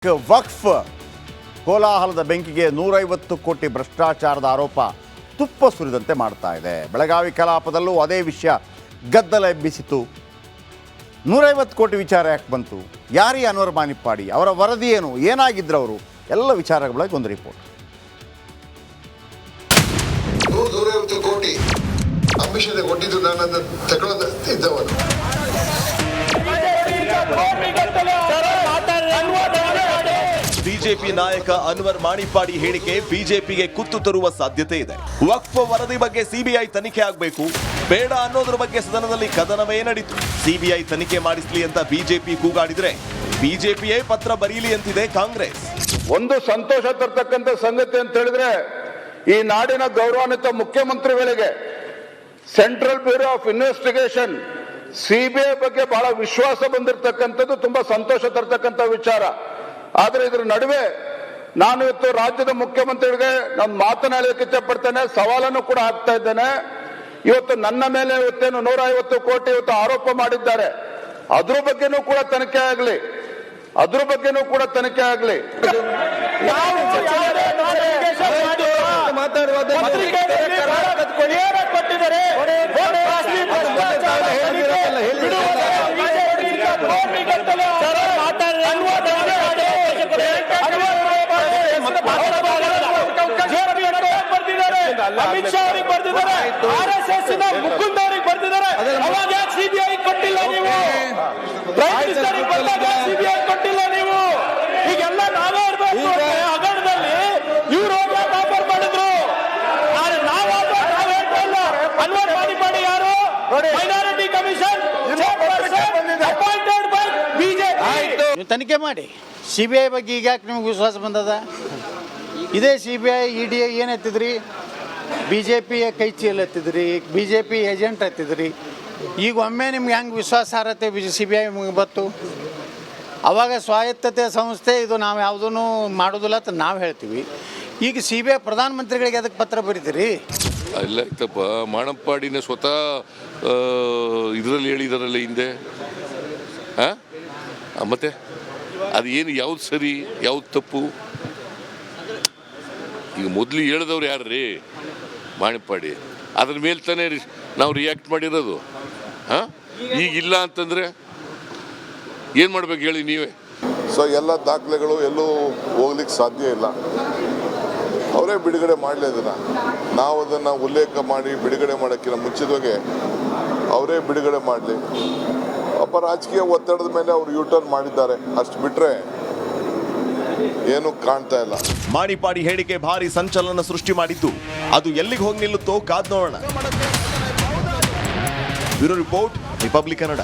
ವಕ್ಫ್ ಕೋಲಾಹಲದ ಬೆಂಕಿಗೆ 150 ಕೋಟಿ ಭ್ರಷ್ಟಾಚಾರದ ಆರೋಪ ತುಪ್ಪ ಸುರಿದಂತೆ ಮಾಡ್ತಾ ಇದೆ. ಬೆಳಗಾವಿ ಕಲಾಪದಲ್ಲೂ ಅದೇ ವಿಷಯ ಗದ್ದಲ ಎಬ್ಬಿಸಿತು. 150 ಕೋಟಿ ವಿಚಾರ ಯಾಕೆ ಬಂತು? ಯಾರೀ ಅನ್ವರ್ ಮಾನಿಪ್ಪಾಡಿ? ಅವರ ವರದಿ ಏನು? ಏನಾಗಿದ್ರು ಅವರು? ಎಲ್ಲ ವಿಚಾರಗಳ ಬಗ್ಗೆ ಒಂದು ರಿಪೋರ್ಟ್. 150 ಕೋಟಿ ಅಂಬಿಷನ್ ಕೊಟ್ಟಿದ್ದು ನಾನು ತಗೊಳ್ಳೋದಿದ್ದವನು. ಬಿಜೆಪಿ ನಾಯಕ ಅನ್ವರ್ ಮಾಣಿಪ್ಪಾಡಿ ಹೇಳಿಕೆ ಬಿಜೆಪಿಗೆ ಕುತ್ತು ತರುವ ಸಾಧ್ಯತೆ ಇದೆ. ವಕ್ಫ್ ವರದಿ ಬಗ್ಗೆ ಸಿಬಿಐ ತನಿಖೆ ಆಗಬೇಕು, ಬೇಡ ಅನ್ನೋದ್ರ ಬಗ್ಗೆ ಸದನದಲ್ಲಿ ಕದನವೇ ನಡೀತು. ಸಿಬಿಐ ತನಿಖೆ ಮಾಡಿಸ್ಲಿ ಅಂತ ಬಿಜೆಪಿ ಕೂಗಾಡಿದ್ರೆ ಬಿಜೆಪಿಯೇ ಪತ್ರ ಬರೀಲಿ ಅಂತಿದೆ ಕಾಂಗ್ರೆಸ್. ಒಂದು ಸಂತೋಷ ತರ್ತಕ್ಕಂಥ ಸಂಗತಿ ಅಂತ ಹೇಳಿದ್ರೆ, ಈ ನಾಡಿನ ಗೌರವಾನ್ವಿತ ಮುಖ್ಯಮಂತ್ರಿಗಳಿಗೆ central bureau of investigation CBI ಬಗ್ಗೆ ಬಹಳ ವಿಶ್ವಾಸ ಬಂದಿರತಕ್ಕಂಥದ್ದು ತುಂಬಾ ಸಂತೋಷ ತರ್ತಕ್ಕಂಥ ವಿಚಾರ. ಆದ್ರೆ ಇದ್ರ ನಡುವೆ ನಾನು ಇವತ್ತು ರಾಜ್ಯದ ಮುಖ್ಯಮಂತ್ರಿಗಳಿಗೆ ನಾನು ಮಾತನಾಡಲಿಕ್ಕೆ ಇಚ್ಛೆ ಪಡ್ತೇನೆ, ಸವಾಲನ್ನು ಕೂಡ ಹಾಕ್ತಾ ಇದ್ದೇನೆ. ಇವತ್ತು ನನ್ನ ಮೇಲೆ ಇವತ್ತೇನು 150 ಕೋಟಿ ಇವತ್ತು ಆರೋಪ ಮಾಡಿದ್ದಾರೆ, ಅದ್ರ ಬಗ್ಗೆನೂ ಕೂಡ ತನಿಖೆ ಆಗಲಿ, ಅದ್ರ ಬಗ್ಗೆನೂ ಕೂಡ ತನಿಖೆ ಆಗಲಿ. ಅಮಿತ್ ಶಾ ಅವರಿಗೆ ಬರ್ತಿದ್ದಾರೆ, ಆರ್ಎಸ್ಎಸ್ ಮುಕುಂದ್ ಅವರಿಗೆ ಬರ್ತಿದ್ದಾರೆ. ಅವಾಗ ಯಾಕೆ ಸಿಬಿಐ ಕೊಟ್ಟಿಲ್ಲ ನೀವು? ಪ್ರೈಮ್ ಮಿನಿಸ್ಟರ್ ಬಂದಾಗ ಸಿಬಿಐ ಕೊಟ್ಟಿಲ್ಲ ನೀವು? ಈಗೆಲ್ಲ ನಾವೇ ಇರಬೇಕು ಹಗರಣದಲ್ಲಿ. ಇವ್ರು ಹೋಗಿ ಆಫರ್ ಮಾಡಿದ್ರು, ಆದ್ರೆ ನಾವು ಹೇಳ್ತಲ್ಲ. ಅನ್ವರ್ ಮಾನಿಪ್ಪಾಡಿ ಯಾರು? Minority commission appointed by BJP. ತನಿಖೆ ಮಾಡಿ. ಸಿಬಿಐ ಬಗ್ಗೆ ಈಗ ಯಾಕೆ ನಿಮ್ಗೆ ವಿಶ್ವಾಸ ಬಂದದ? ಇದೇ ಸಿಬಿಐ ಇಡಿ ಏನು ಎತ್ತಿದ್ರಿ? ಬಿಜೆಪಿಯ ಕೈ ಚೀಲ ಎತ್ತಿದ್ರಿ, ಬಿಜೆಪಿ ಏಜೆಂಟ್ ಎತ್ತಿದ್ರಿ. ಈಗ ಒಮ್ಮೆ ನಿಮ್ಗೆ ಹೆಂಗೆ ವಿಶ್ವಾಸಾರ್ಹತೆ ಸಿಬಿಐ ಬತ್ತು? ಅವಾಗ ಸ್ವಾಯತ್ತತೆ ಸಂಸ್ಥೆ ಇದು, ನಾವು ಯಾವುದೂ ಮಾಡೋದಿಲ್ಲ ಅಂತ ನಾವು ಹೇಳ್ತೀವಿ. ಈಗ ಸಿಬಿಐ ಪ್ರಧಾನಮಂತ್ರಿಗಳಿಗೆ ಅದಕ್ಕೆ ಪತ್ರ ಬರೀತೀರಿ? ಇಲ್ಲ ಆಯ್ತಪ್ಪ, ಮಾಣಿಪ್ಪಾಡಿನ ಸ್ವತಃ ಇದರಲ್ಲಿ ಹೇಳಿದಾರಲ್ಲ ಹಿಂದೆ. ಮತ್ತೆ ಅದು ಏನು, ಯಾವ್ದು ಸರಿ ಯಾವ್ದು ತಪ್ಪು? ಈಗ ಮೊದಲು ಹೇಳಿದವ್ರು ಯಾರ್ರೀ? ಮಾಣಿಪ್ಪಾಡಿ. ಅದ್ರ ಮೇಲೆ ತಾನೇ ನಾವು ರಿಯಾಕ್ಟ್ ಮಾಡಿರೋದು. ಈಗ ಇಲ್ಲ ಅಂತಂದರೆ ಏನು ಮಾಡ್ಬೇಕು ಹೇಳಿ ನೀವೇ? ಸೊ ಎಲ್ಲ ದಾಖಲೆಗಳು ಎಲ್ಲೂ ಹೋಗ್ಲಿಕ್ಕೆ ಸಾಧ್ಯ ಇಲ್ಲ. ಅವರೇ ಬಿಡುಗಡೆ ಮಾಡಲಿ ಅದನ್ನು. ನಾವು ಅದನ್ನು ಉಲ್ಲೇಖ ಮಾಡಿ ಬಿಡುಗಡೆ ಮಾಡೋಕ್ಕಿಂತ ಮುಂಚಿತವಾಗಿ ಅವರೇ ಬಿಡುಗಡೆ ಮಾಡಲಿ. ಒಬ್ಬ ರಾಜಕೀಯ ಒತ್ತಡದ ಮೇಲೆ ಅವರು ಯೂಟರ್ನ್ ಮಾಡಿದ್ದಾರೆ, ಅಷ್ಟು ಬಿಟ್ಟರೆ ಏನು ಕಾಣ್ತಾ ಇಲ್ಲ. ಮಾಣಿಪ್ಪಾಡಿ ಹೇಳಿಕೆ ಭಾರಿ ಸಂಚಲನ ಸೃಷ್ಟಿ ಮಾಡಿದ್ದು, ಅದು ಎಲ್ಲಿಗೆ ಹೋಗಿ ನಿಲ್ಲುತ್ತೋ ಕಾದ್ ನೋಡೋಣ. Bureau report, Republic Kannada.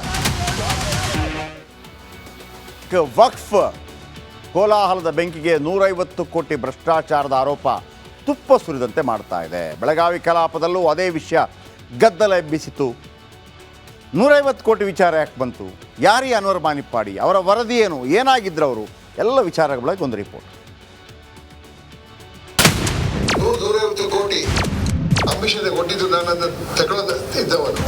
Waqf ಕೋಲಾಹಲದ ಬೆಂಕಿಗೆ 150 ಕೋಟಿ ಭ್ರಷ್ಟಾಚಾರದ ಆರೋಪ ತುಪ್ಪ ಸುರಿದಂತೆ ಮಾಡ್ತಾ ಇದೆ. ಬೆಳಗಾವಿ ಕಲಾಪದಲ್ಲೂ ಅದೇ ವಿಷಯ ಗದ್ದಲ ಎಬ್ಬಿಸಿತು. 150 ಕೋಟಿ ವಿಚಾರ ಯಾಕೆ ಬಂತು? ಯಾರೀ ಅನ್ವರ್ ಮಾನಿಪ್ಪಾಡಿ? ಅವರ ವರದಿ ಏನು? ಏನಾಗಿದ್ರು ಅವರು? ಎಲ್ಲ ವಿಚಾರಗಳ ಬಗ್ಗೆ ಒಂದು ರಿಪೋರ್ಟ್. 150 ಕೋಟಿ ಅಂಬಿಷನ್ ಕೊಟ್ಟಿದ್ದು ನಾನು ತಗೊಳ್ಳೋದಿದ್ದವನು.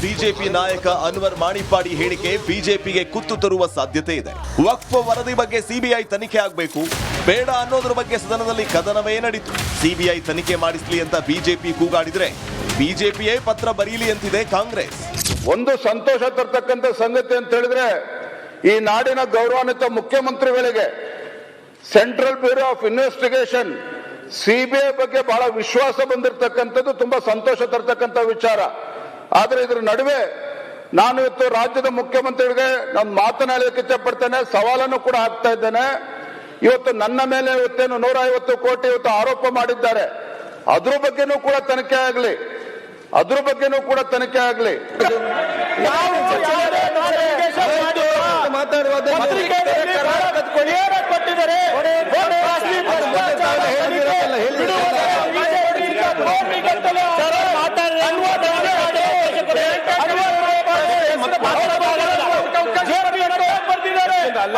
ಬಿಜೆಪಿ ನಾಯಕ ಅನ್ವರ್ ಮಾಣಿಪ್ಪಾಡಿ ಹೇಳಿಕೆ ಬಿಜೆಪಿಗೆ ಕುತ್ತು ತರುವ ಸಾಧ್ಯತೆ ಇದೆ. ವಕ್ಫ್ ವರದಿ ಬಗ್ಗೆ ಸಿಬಿಐ ತನಿಖೆ ಆಗಬೇಕು, ಬೇಡ ಅನ್ನೋದ್ರ ಬಗ್ಗೆ ಸದನದಲ್ಲಿ ಕದನವೇ ನಡೀತು. ಸಿಬಿಐ ತನಿಖೆ ಮಾಡಿಸ್ಲಿ ಅಂತ ಬಿಜೆಪಿ ಕೂಗಾಡಿದ್ರೆ ಬಿಜೆಪಿಯೇ ಪತ್ರ ಬರೀಲಿ ಅಂತಿದೆ ಕಾಂಗ್ರೆಸ್. ಒಂದು ಸಂತೋಷ ತರ್ತಕ್ಕಂಥ ಸಂಗತಿ ಅಂತ ಹೇಳಿದ್ರೆ, ಈ ನಾಡಿನ ಗೌರವಾನ್ವಿತ ಮುಖ್ಯಮಂತ್ರಿಗಳಿಗೆ central bureau of investigation CBI ಬಗ್ಗೆ ಬಹಳ ವಿಶ್ವಾಸ ಬಂದಿರತಕ್ಕಂಥದ್ದು ತುಂಬಾ ಸಂತೋಷ ತರ್ತಕ್ಕಂಥ ವಿಚಾರ. ಆದ್ರೆ ಇದ್ರ ನಡುವೆ ನಾನು ಇವತ್ತು ರಾಜ್ಯದ ಮುಖ್ಯಮಂತ್ರಿಗಳಿಗೆ ನಾನು ಮಾತನಾಡಲಿಕ್ಕೆ ಇಚ್ಛೆ ಪಡ್ತೇನೆ, ಸವಾಲನ್ನು ಕೂಡ ಹಾಕ್ತಾ ಇದ್ದೇನೆ. ಇವತ್ತು ನನ್ನ ಮೇಲೆ ಇವತ್ತೇನು 150 ಕೋಟಿ ಇವತ್ತು ಆರೋಪ ಮಾಡಿದ್ದಾರೆ, ಅದ್ರ ಬಗ್ಗೆನೂ ಕೂಡ ತನಿಖೆ ಆಗಲಿ, ಅದ್ರ ಬಗ್ಗೆನೂ ಕೂಡ ತನಿಖೆ ಆಗಲಿ.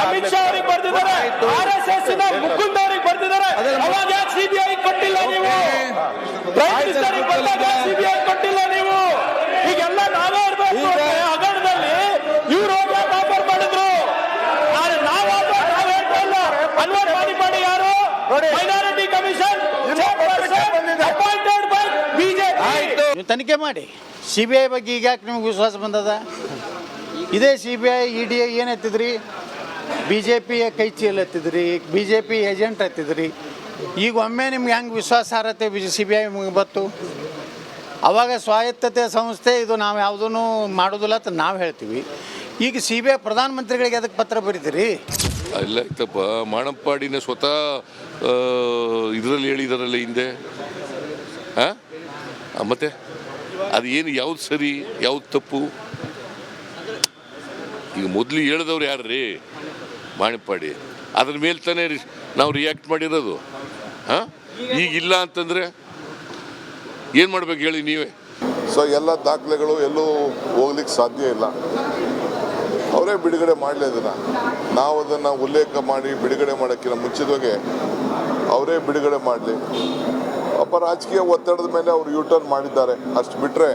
ಅಮಿತ್ ಶಾ ಅವರಿಗೆ ಬರ್ತಿದ್ದಾರೆ, ಆರ್ಎಸ್ಎಸ್ ಮುಕುಂದ್ ಅವರಿಗೆ ಬರ್ತಿದ್ದಾರೆ. ಅವಾಗ ಯಾಕೆ ಸಿಬಿಐ ಕೊಟ್ಟಿಲ್ಲ ನೀವು? ಪ್ರೈಮ್ ಮಿನಿಸ್ಟರ್ ಬಂದಾಗ ಸಿಬಿಐ ಕೊಟ್ಟಿಲ್ಲ ನೀವು? ಈಗೆಲ್ಲ ನಾವೇ ಇರಬೇಕು ಹಗರಣ minority commission appointed by BJP. ನೀವು ತನಿಖೆ ಮಾಡಿ. ಸಿ ಬಿ ಐ ಬಗ್ಗೆ ಈಗ ಯಾಕೆ ನಿಮ್ಗೆ ವಿಶ್ವಾಸ ಬಂದದ? ಇದೇ C B I E D ಏನು ಎತ್ತಿದ್ರಿ? ಬಿ ಜೆ ಪಿಯ ಕೈ ಚೀಲ ಎತ್ತಿದ್ರಿ, ಬಿ ಜೆ ಪಿ ಏಜೆಂಟ್ ಎತ್ತಿದ್ರಿ. ಈಗ ಒಮ್ಮೆ ನಿಮ್ಗೆ ಹೆಂಗೆ ವಿಶ್ವಾಸಾರ್ಹತೆ ಸಿ ಬಿ ಐ ಬತ್ತು? ಅವಾಗ ಸ್ವಾಯತ್ತತೆ ಸಂಸ್ಥೆ ಇದು ನಾವು ಯಾವುದೂ ಮಾಡೋದಿಲ್ಲ ಅಂತ ನಾವು ಹೇಳ್ತೀವಿ. ಈಗ ಸಿ ಬಿ ಐ ಪ್ರಧಾನಮಂತ್ರಿಗಳಿಗೆ ಅದಕ್ಕೆ ಪತ್ರ ಬರೀತೀರಿ? ಇಲ್ಲ ಆಯ್ತಪ್ಪ, ಮಾಣಪ್ಪಾಡಿನ ಸ್ವತಃ ಇದರಲ್ಲಿ ಹೇಳಿದಾರಲ್ಲ ಹಿಂದೆ. ಮತ್ತೆ ಅದು ಏನು ಯಾವ್ದು ಸರಿ ಯಾವ್ದು ತಪ್ಪು? ಈಗ ಮೊದಲು ಹೇಳಿದವ್ರು ಯಾರು ರೀ? ಮಾಣಿಪ್ಪಾಡಿ. ಅದ್ರ ಮೇಲೆ ತಾನೇ ನಾವು ರಿಯಾಕ್ಟ್ ಮಾಡಿರೋದು. ಈಗ ಇಲ್ಲ ಅಂತಂದರೆ ಏನು ಮಾಡ್ಬೇಕು ಹೇಳಿ ನೀವೇ? ಸೊ ಎಲ್ಲ ದಾಖಲೆಗಳು ಎಲ್ಲೂ ಹೋಗ್ಲಿಕ್ಕೆ ಸಾಧ್ಯ ಇಲ್ಲ. ಅವರೇ ಬಿಡುಗಡೆ ಮಾಡಲಿ ಅದನ್ನು. ನಾವು ಅದನ್ನು ಉಲ್ಲೇಖ ಮಾಡಿ ಬಿಡುಗಡೆ ಮಾಡೋಕ್ಕಿಂತ ಮುಂಚಿತವಾಗಿ ಅವರೇ ಬಿಡುಗಡೆ ಮಾಡಲಿ. ಒಬ್ಬ ರಾಜಕೀಯ ಒತ್ತಡದ ಮೇಲೆ ಅವರು ಯೂಟರ್ನ್ ಮಾಡಿದ್ದಾರೆ, ಅಷ್ಟು ಬಿಟ್ಟರೆ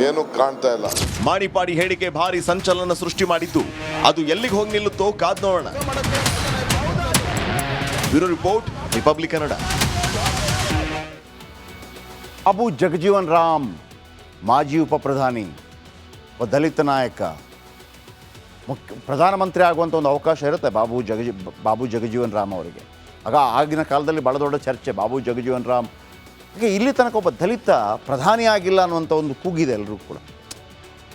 ಏನು ಕಾಣ್ತಾ ಇಲ್ಲ. ಮಾಣಿಪಾಡಿ ಹೇಳಿಕೆ ಭಾರಿ ಸಂಚಲನ ಸೃಷ್ಟಿ ಮಾಡಿದ್ದು, ಅದು ಎಲ್ಲಿಗೆ ಹೋಗಿ ನಿಲ್ಲುತ್ತೋ ಕಾದ್ ನೋಡೋಣ. Bureau report, Republic Kannada. Babu Jagjivan Ram, ಮಾಜಿ ಉಪಪ್ರಧಾನಿ, ಒಬ್ಬ ದಲಿತ ನಾಯಕ, ಪ್ರಧಾನಮಂತ್ರಿ ಆಗುವಂಥ ಒಂದು ಅವಕಾಶ ಇರುತ್ತೆ ಬಾಬು ಜಗಜೀವನ್ ರಾಮ್ ಅವರಿಗೆ. ಆಗ ಆಗಿನ ಕಾಲದಲ್ಲಿ ಭಾಳ ದೊಡ್ಡ ಚರ್ಚೆ, ಬಾಬು ಜಗಜೀವನ್ ರಾಮ್ ಈಗ ಇಲ್ಲಿ ತನಕ ಒಬ್ಬ ದಲಿತ ಪ್ರಧಾನಿ ಆಗಿಲ್ಲ ಅನ್ನುವಂಥ ಒಂದು ಕೂಗಿದೆ ಎಲ್ಲರೂ ಕೂಡ.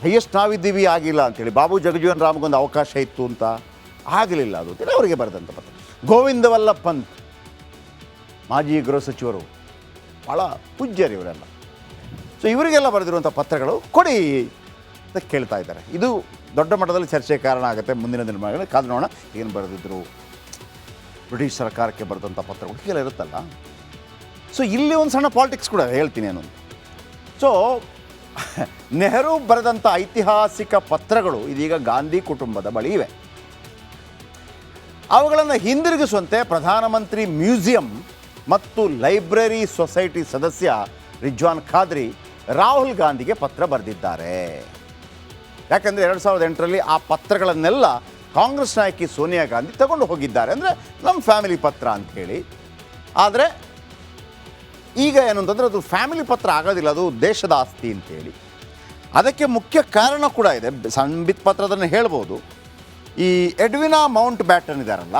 ಹೈಯೆಸ್ಟ್ ನಾವಿದ್ದೀವಿ ಆಗಿಲ್ಲ ಅಂಥೇಳಿ. ಬಾಬು ಜಗಜೀವನ್ ರಾಮ್ಗೊಂದು ಅವಕಾಶ ಇತ್ತು ಅಂತ ಆಗಲಿಲ್ಲ, ಅದು ಅಂತೇಳಿ ಅವರಿಗೆ ಬರೆದಂಥ ಪತ್ರ. ಗೋವಿಂದ ವಲ್ಲಭ ಪಂತ್, ಮಾಜಿ ಗೃಹ ಸಚಿವರು, ಭಾಳ ಪೂಜ್ಯರು ಇವರೆಲ್ಲ. ಸೊ ಇವರಿಗೆಲ್ಲ ಬರೆದಿರುವಂಥ ಪತ್ರಗಳು ಕೊಡಿ ಅಂತ ಕೇಳ್ತಾ ಇದ್ದಾರೆ. ಇದು ದೊಡ್ಡ ಮಟ್ಟದಲ್ಲಿ ಚರ್ಚೆಗೆ ಕಾರಣ ಆಗುತ್ತೆ ಮುಂದಿನ ದಿನಗಳಲ್ಲಿ. ಕಾದು ನೋಡೋಣ ಏನು ಬರೆದಿದ್ರು. ಬ್ರಿಟಿಷ್ ಸರ್ಕಾರಕ್ಕೆ ಬರೆದಂಥ ಪತ್ರಗಳು ಹೀಗೆಲ್ಲ ಇರುತ್ತಲ್ಲ. ಸೊ ಇಲ್ಲಿ ಒಂದು ಸಣ್ಣ ಪಾಲಿಟಿಕ್ಸ್ ಕೂಡ ಹೇಳ್ತೀನಿ ಅನ್ನೋದು. ಸೊ ನೆಹರು ಬರೆದಂಥ ಐತಿಹಾಸಿಕ ಪತ್ರಗಳು ಇದೀಗ ಗಾಂಧಿ ಕುಟುಂಬದ ಬಳಿ ಇವೆ. ಅವುಗಳನ್ನು ಹಿಂದಿರುಗಿಸುವಂತೆ ಪ್ರಧಾನಮಂತ್ರಿ ಮ್ಯೂಸಿಯಂ ಮತ್ತು ಲೈಬ್ರರಿ ಸೊಸೈಟಿ ಸದಸ್ಯ ರಿಜ್ವಾನ್ ಖಾದ್ರಿ ರಾಹುಲ್ ಗಾಂಧಿಗೆ ಪತ್ರ ಬರೆದಿದ್ದಾರೆ. ಯಾಕಂದರೆ 2008ರಲ್ಲಿ ಆ ಪತ್ರಗಳನ್ನೆಲ್ಲ ಕಾಂಗ್ರೆಸ್ ನಾಯಕಿ ಸೋನಿಯಾ ಗಾಂಧಿ ತಗೊಂಡು ಹೋಗಿದ್ದಾರೆ. ಅಂದರೆ ನಮ್ಮ ಫ್ಯಾಮಿಲಿ ಪತ್ರ ಅಂಥೇಳಿ. ಆದರೆ ಈಗ ಏನು ಅಂತಂದರೆ ಅದು ಫ್ಯಾಮಿಲಿ ಪತ್ರ ಆಗೋದಿಲ್ಲ, ಅದು ದೇಶದ ಆಸ್ತಿ ಅಂತೇಳಿ. ಅದಕ್ಕೆ ಮುಖ್ಯ ಕಾರಣ ಕೂಡ ಇದೆ. ಸಂಬಿತ್ ಪತ್ರದನ್ನು ಹೇಳ್ಬೋದು. ಈ ಎಡ್ವಿನಾ ಮೌಂಟ್ ಬ್ಯಾಟನ್ ಇದ್ದಾರಲ್ಲ,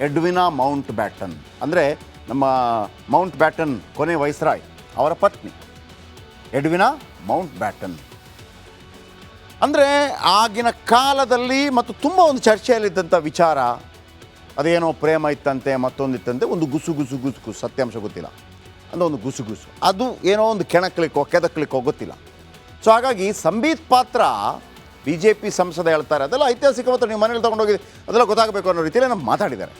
ಎಡ್ವಿನಾ ಮೌಂಟ್ ಬ್ಯಾಟನ್ ಅಂದರೆ ನಮ್ಮ ಮೌಂಟ್ ಬ್ಯಾಟನ್ ಕೊನೆ ವೈಸ್ರಾಯ್ ಅವರ ಪತ್ನಿ ಎಡ್ವಿನಾ ಮೌಂಟ್ ಬ್ಯಾಟನ್. ಅಂದರೆ ಆಗಿನ ಕಾಲದಲ್ಲಿ ಮತ್ತು ತುಂಬ ಒಂದು ಚರ್ಚೆಯಲ್ಲಿದ್ದಂಥ ವಿಚಾರ, ಅದೇನೋ ಪ್ರೇಮ ಇತ್ತಂತೆ, ಮತ್ತೊಂದಿತ್ತಂತೆ, ಒಂದು ಗುಸು ಸತ್ಯಾಂಶ ಗೊತ್ತಿಲ್ಲ, ಅಂದರೆ ಒಂದು ಗುಸು ಅದು ಏನೋ ಒಂದು ಕೆದಕ್ಲಿಕ್ಕೋ ಗೊತ್ತಿಲ್ಲ. ಸೊ ಹಾಗಾಗಿ ಸಂಬಿತ್ ಪಾತ್ರ BJP ಸಂಸದ ಹೇಳ್ತಾರೆ ಅದೆಲ್ಲ ಐತಿಹಾಸಿಕ ಪತ್ರ, ನೀವು ಮನೇಲಿ ತೊಗೊಂಡೋಗಿ ಅದೆಲ್ಲ ಗೊತ್ತಾಗಬೇಕು ಅನ್ನೋ ರೀತಿಯಲ್ಲಿ ನಾವು ಮಾತಾಡಿದ್ದಾರೆ.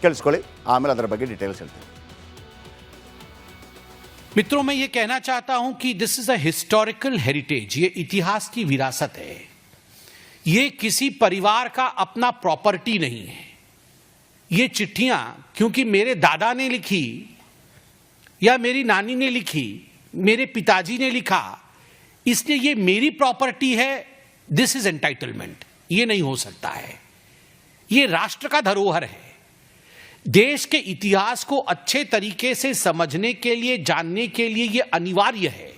ಕೇಳಿಸ್ಕೊಳ್ಳಿ, ಆಮೇಲೆ ಅದರ ಬಗ್ಗೆ ಡೀಟೇಲ್ಸ್ ಹೇಳ್ತೀನಿ. मित्रों, मैं ये कहना चाहता हूं कि this is a historical heritage, ये इतिहास की विरासत है. ये किसी परिवार का अपना प्रॉपर्टी नहीं है. ये चिट्ठियां क्योंकि मेरे दादा ने लिखी या मेरी नानी ने लिखी, मेरे पिताजी ने लिखा, इसलिए ये मेरी प्रॉपर्टी है, दिस इज एंटाइटलमेंट. ये नहीं हो सकता है. ये राष्ट्र का धरोहर है. देश के इतिहास को अच्छे तरीके से समझने के लिए, जानने के लिए ये अनिवार्य है